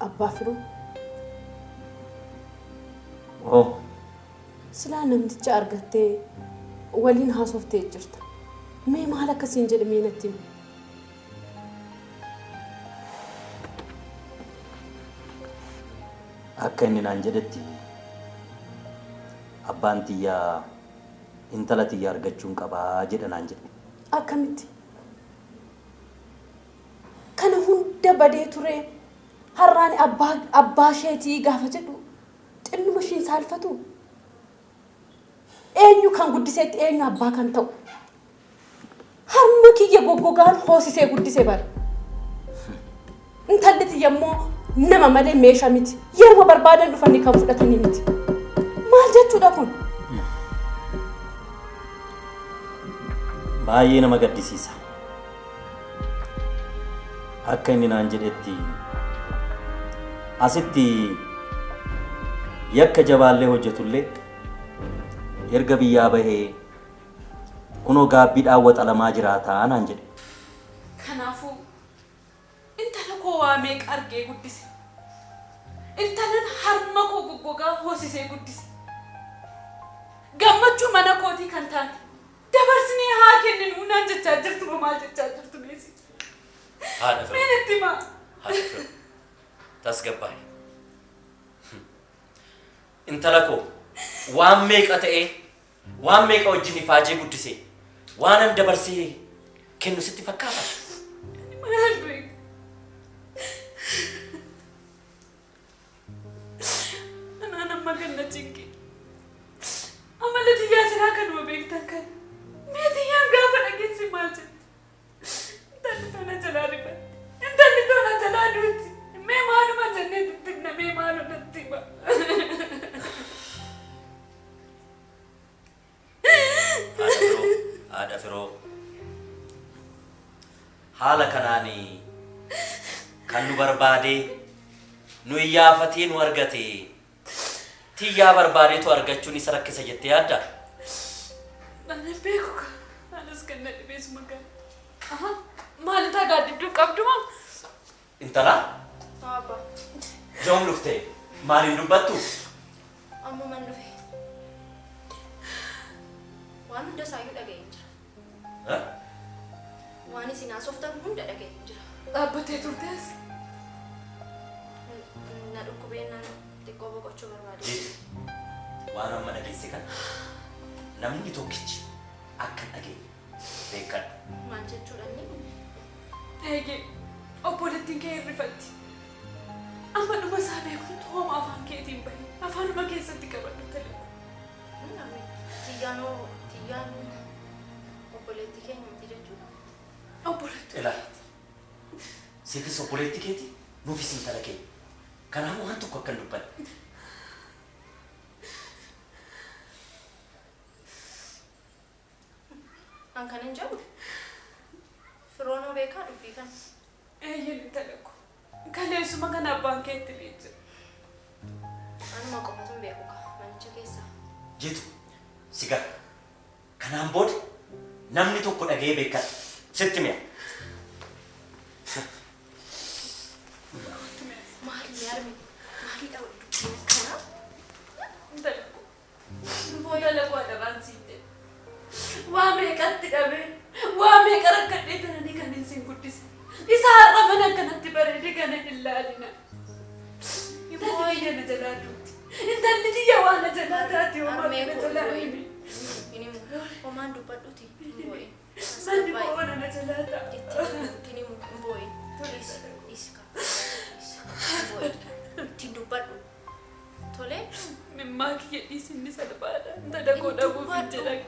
أبافرو سلانة متجار قتي ولين هاسوفتي جرت ما مالك سنجل مينتي أكني نانجدتي أبانتي يا إنتلتي يا رجعون كبا جد نانجد أكملتي كان هون دبدي ترى هراني أبا شيتي قافتو إنه ماشين سالفتو إنه كان قد سيت إنه أبا كان تو هرمكي يجوجو كان خوسي سي قد سيبار إنتلتي يمو نما مالي ميشا ميتي يرو بربادا نفني كم فلتني ميتي ما جت شو دكون بايي نما قد سيسا أكني نانجدتي أستي يك جبال له وجهتولي يرجع بيابه كنو قابيد أوت على ما جراتا أنا أنجد كنافو أنت لكوا عميك أرجع قديس أنت لن حرمكوا جوجا هو سيسي قديس قمت شو منا كودي كنتان دبرسني هاكين نونا جتاجرت وما جتاجرت ميسي هذا فرق مين التما هذا فرق تسقباي انت لكو وان ميك أتأي وان ميك أوجني فاجي قدسي وانا دبرسي كنو ستي فكافة ما هالبيك أنا ما قلنا تيجي أما التي جالسة كان ما بيك تكن ميتي يان قافنا جنسي ماجد انت اللي تونا جلالي انت اللي تونا جلالي مي مالو ما جنة تبنا مي مالو نتيبا هذا فرو حالا كناني كانو بربادي نويا فتين ورغتي تيا بربادي تو ارغچوني سرك سجتي هذا انا بيكو انا سكنت بيس مكان اها مالتا قاعد يدق قبدما انت لا بابا جوم لفتي مالي ندبتو اما من نفي وانا دسايو دغاي ها وانا Waan isin haasoftan hunda dhaga'ee jira. Dhaabbattee turtees. Na dhukkubeenaan xiqqoo boqochuu barbaade. Waan amma dhageesse kan namni tokkichi akka dhagee beekadha. Maal jechuudha inni? Eegee obboleettiin kee hirrifatti. Amma dhuma isaa beekuun tooma afaan keetiin bahe. Afaanuma keessatti qabadhu ta'e. Tiyyaan obboleettii keenya miti jechuudha. Obboleettii. Ilaali. Siifis obboleettii keeti nuufis intala keenya. Kanaafuu waan tokko akka hin dubbanne. An kan hin jedhu firoonoo beekaa dubbii kan. Eeyyeen intala ko. Kaleessuma kan abbaan keetti beekte. Anuma qofatu hin beeku manicha keessa. Jitu sigaa kanaan booda namni tokko dhagee beekadha. Sitti mi'a. Maali yaarmi? Maali dhawu dubbiin akkanaa? Intala ko. Intala ko adaraan siite. Waa meeqatti dhabeen. Waa meeqa rakkadhee tananii kan isin guddise. Isa har'a mana akkanatti bareede kana hin laalina. Intalli na jalaa duuti. Intalli tiyya waan na jalaa taate homaa na jalaa himi. Homaan dubbadhuti hin boo'in. Manni boona na jalaa ta'a. Ittiin hin boo'in. Iska. Ittiin dubbadhu. Tolee? Mimmaa kiyya dhiisinni salphaadha. Intala koo dhabuuf hin jedhan.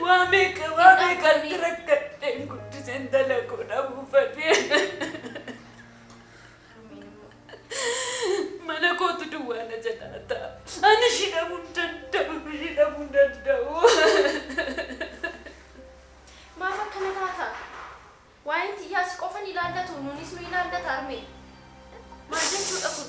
Waa meeqatti rakkadheen guddise intala koo dhabuufate. Mana kootu duwwaa na jalaa ta'a. Ani ishii dhabuu hin danda'u. Maaf akkana taata? Waa'een tiyyaas qofan ilaallatu nuunis nu ilaallata armee. Maal jechuudha kun?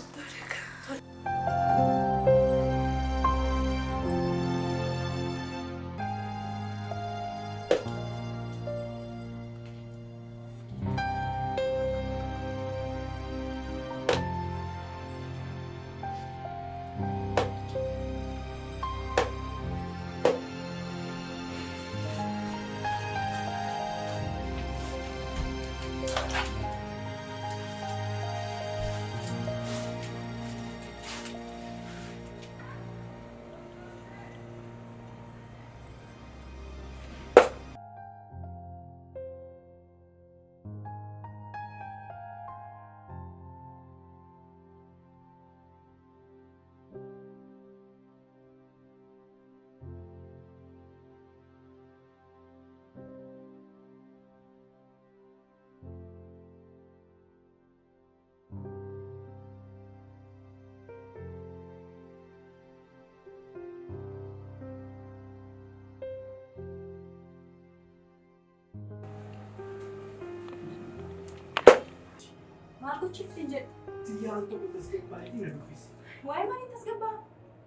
Aku ciptin jet. Tiada untuk bertasgabah ini nak ofis. Why man tasgabah?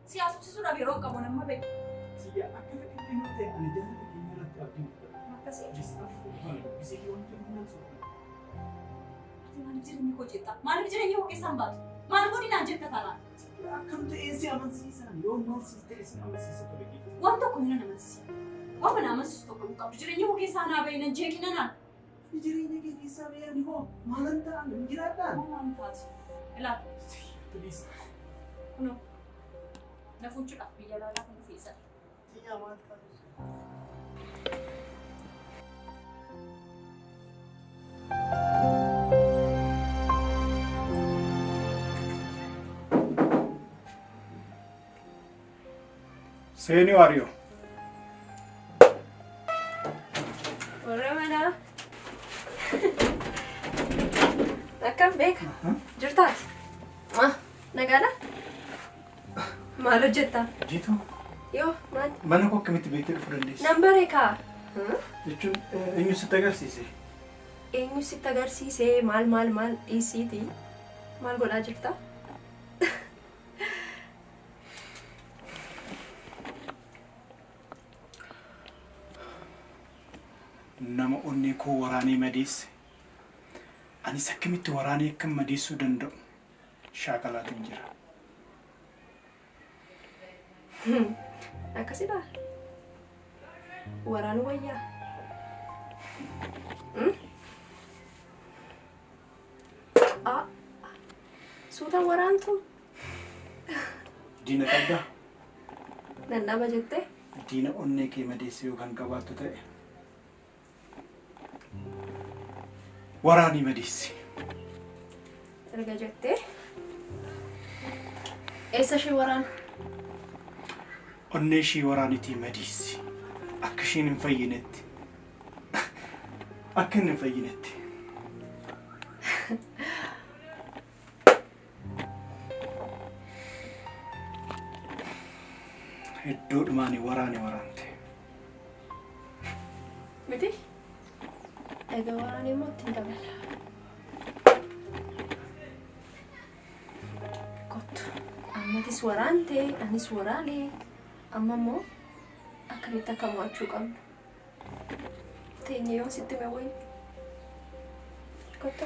Si asu si sudah birong kamu nama be. Tiada aku tak ingin nanti anda jangan ingin nanti abdi. Makasih. Just aku bisa kiwan kiwan so. Mana bicaranya kau cita? Mana bicaranya kau kesambat? Mana kau dinanjat katalah? Akan tu esi aman sisa. Yo mal sisa esi aman sisa tu lagi. Wanta kau ni nama sisa. Wapa nama sisa tu kau bicaranya kau kesana be nan jekin nan. Jadi ini kisah yang ni ho malam tak menjiratan. Oh manfaat. Elah. Please. Kuno. Na funcu tak biar lah aku bisa. Tiada manfaat. Senior Aryo. Orang mana? Nakam bek. Jurtat. Nagala? Malu jetta. Jitu. Yo, man. Mana kau kami tiba-tiba friendly? Number eka. Itu ini setagar sih. Enyu sitagar se mal isi ti. Mal gola jetta. Nama onni ko warani madis. Ani sakamitti warani kam madisu dando. Shakalaatu jira. Akkasii dha. Waraanu wayyaa. Suuta waraantu. Diina qabda. Dandaba jettee. Diina onnee kee madeesse yookaan qabaattu ta'e. Waraanii madeesse. Erga jettee. Eessa ishee waraan? Onnee ishee waraanitii madeesse. Akka isheen hin fayyinetti. Akka inni hin fayyinetti. Hedduudhumaan waraante. Miti? Egaa waraanii immoo ittiin dabala. Kottu. Ammatis waraante, anis waraane. Amma immoo akkamitti akka mo'achuu qabnu. Teenyee yoo sitti meewwayi. Kottu.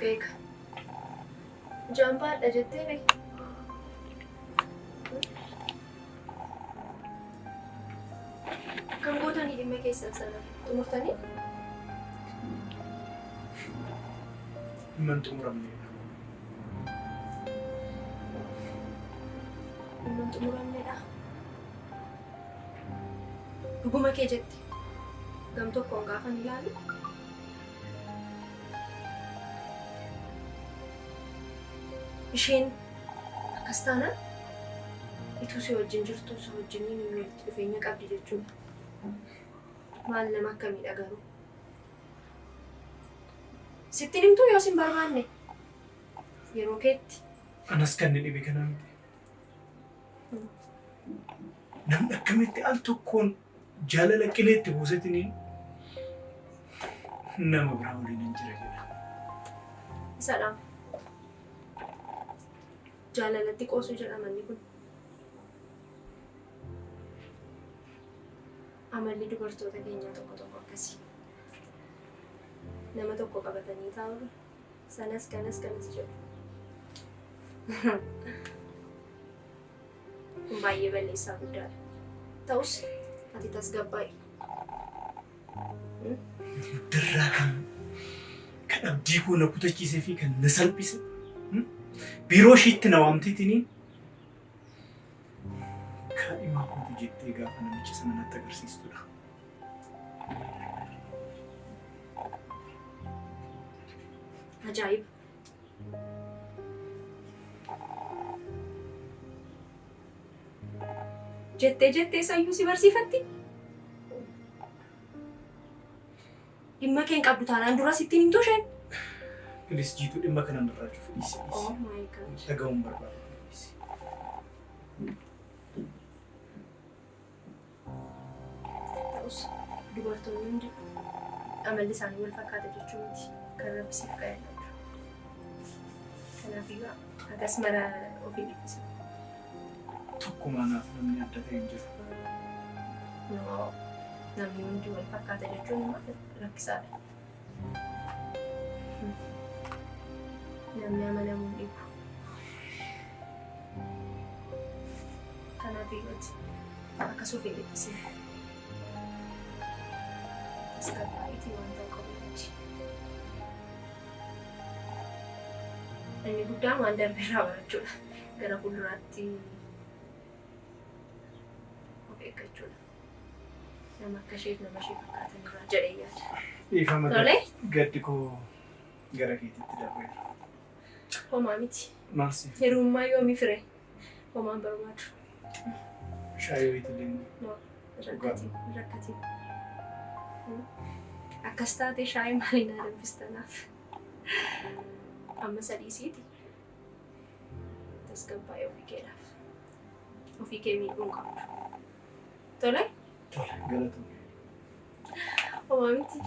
Beeka. Jambaadha jettee beeka. Kan gootanii dhimma keessan sana xumurtanii? Dhimma hin xumuramneedha. Dhimma hin xumuramneedha. Dhuguma kee jetti. Gam tokkoon gaafan ilaalu. Isheen akkas taanaan ituu si wajjin jirtu si wajjiniin walitti dhufeenya qabdi jechuudha. Maal nama akkamiidha garuu? Sittiin himtuu yoo sin barbaanne yeroo keetti. Anas kan dhibe kanaa miti. Namni akkamitti al tokkoon jaalala qileetti buusetiniin nama biraa waliin hin jira jedha. Isadhaan. Jaalalatti qoosuu jedhamanni kun. Amalli dubartoota keenyaa tokko akkasii. Nama tokko qabatanii taa'u sanas kanas jedhu. Kun baay'ee balleessaa guddaadha. Ta'us ati tasgabbaa'i. Dirraa kan abdii koo na kutachiisee fi kan na salphise. Biiroo ishiitti na waamtitiniin kaadhimaa kootu jettee gaafa namicha sana natti agarsiistudha. Ajaa'iba! Jettee sayyuu si barsiifatti? Dhimma keen qabdu taanaan dura sittiin himtuu isheen? Bilis jiituu dhimma kanaan irraa cufu Oh my God. dhaga'uun barbaada. Ta'us dubartoonni hundi amalli isaanii wal fakkaata jechuun miti. Kan rabbisiif qayyadha. Kanaafiyyuu akkas mara ofii dhiphisa. Tokkumaa naaf namni adda ta'e hin jiru. Namni hundi wal fakkaata jechuun immoo rakkisaadha. Namni amanamu hin dhibu. Kanaafiyyuuti akkas ofii dhiphise. Tasgabbaa'iitii wanta qabuuti. Inni guddaan waan darbeerraa barachuudha. Gara fuulduraatti of eeggachuudha. Nama akka isheef nama ishee fakkaatan irraa jedhee yaada. Dhiifama Tolee? gaddi koo gara keetitti darbeera. Homaa miti. Maalsi? Hirummaa yoomii fire? Homaan barbaadu. Shaayii wayitiliin No, rakkatiin. Akkas taate shaayii maaliin haa dubbistanaaf? Amma sadiisiiti. Tasgabbaa'ee ofii keedhaaf. Ofii kee miidhuun qabdu. Tole? Tole, galatoomne. Homaa miti.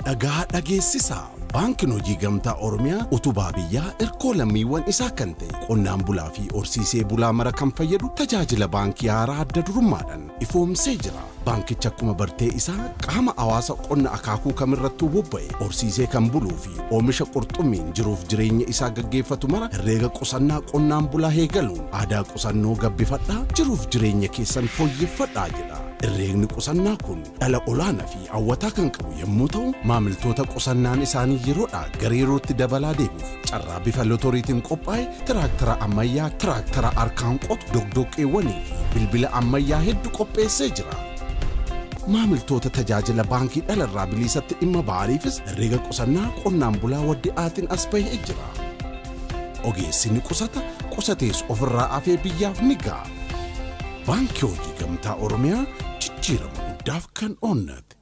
Dhagaa dhageessisaa baankiin hojii gamtaa Oromiyaa utubaa biyyaa erkoo lammiiwwan isaa kan ta'e qonnaan bulaa fi horsiisee bulaa mara kan fayyadu tajaajila baankii haaraa adda durummaadhaan ifoomsee jira. Baankichi akkuma bartee isaa qaama hawaasa qonna akaakuu kamirrattuu bobba'e horsiisee kan buluu fi oomisha qurxummiin jiruuf jireenya isaa gaggeeffatu mara herreega qusannaa qonnaan bulaa eegaluun aadaa qusannoo gabbifadhaa jiruuf jireenya keessan fooyyeffadhaa jedha. Herreegni qusannaa kun dhala olaanaa fi hawwataa kan qabu yommuu ta'u maamiltoota qusannaan isaanii yeroodhaa gara yerootti dabalaa deemuuf carraa bifa lotoriitiin qophaa'e tiraaktara ammayyaa tiraaktara harkaan qotu dogdoqqeewwanii fi bilbila ammayyaa hedduu qopheessee jira. Maamiltoota tajaajila baankii dhalarraa biliisatti dhimma ba'aniifis herreega qusannaa qonnaan bulaa waddi'aatiin as bahee jira. Ogeessi ni qusata qusatees ofirraa afee biyyaaf ni ga'a. Baankii Hojii Gamtaa Oromiyaa jijjiirama guddaaf kan oonnate.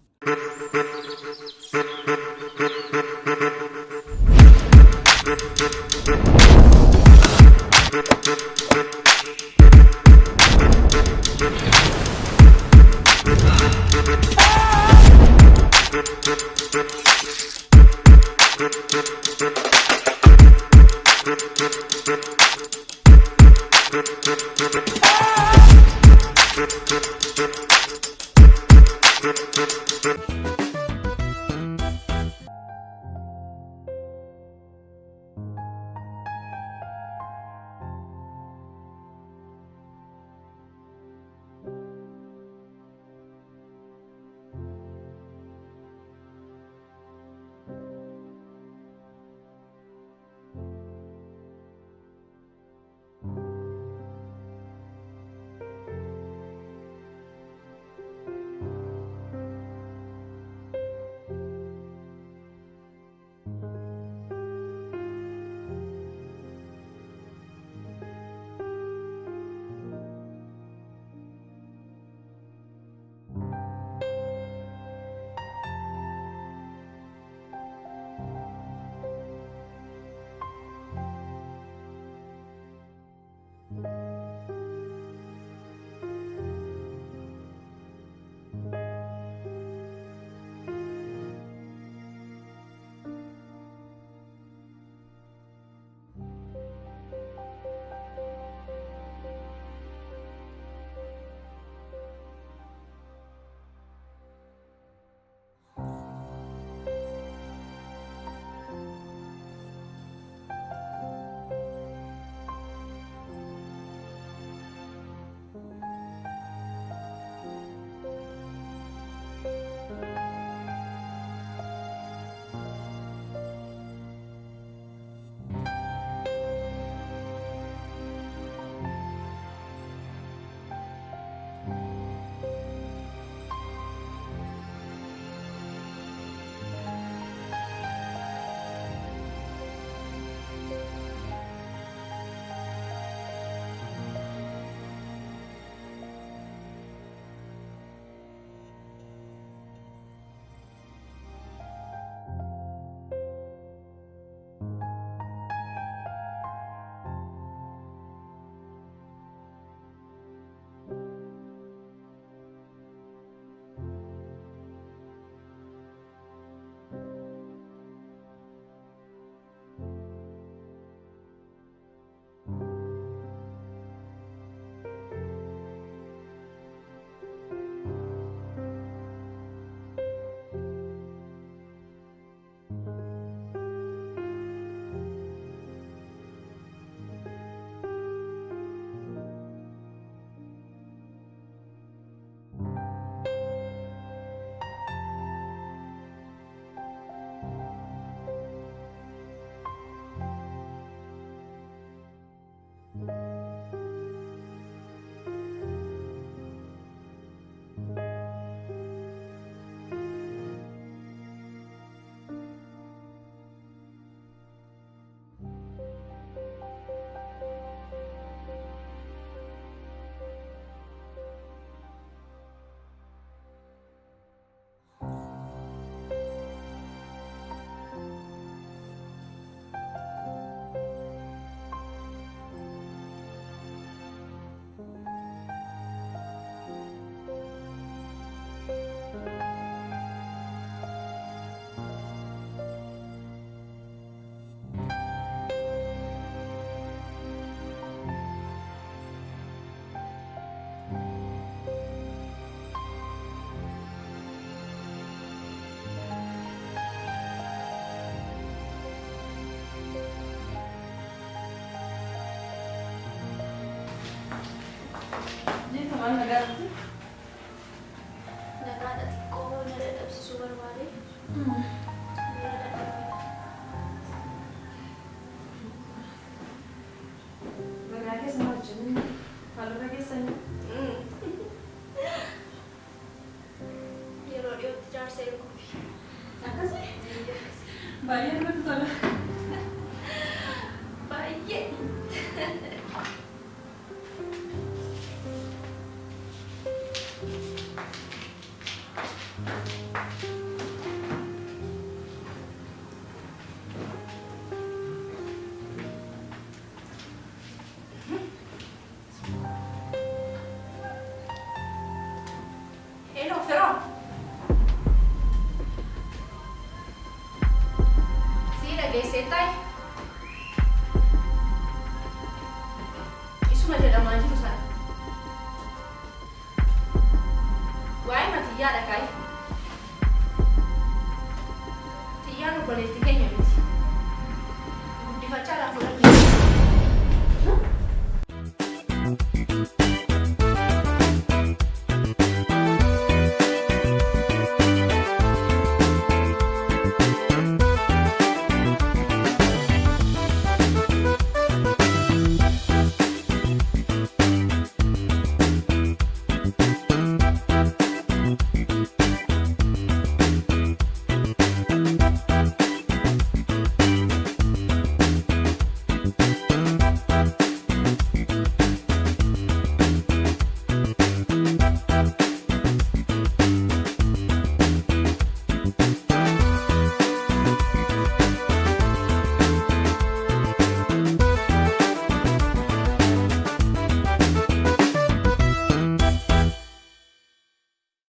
Maal nagaatti? Nagaadha xiqqoo na dadhabsiisuu barbaade. Nagaa keessa maal jennu? Haalota keessanii? Yeroo dhiyootti jaarsa eeguufi. Akkasii? Baay'ee namatti tola. Baay'ee. Hello, Ferro. Sii dhageesseettaa? Isuma jedhamaa jiru sana. Waa'ee matiyyaadha kaayi. Tiyyaan obboleetti keenya.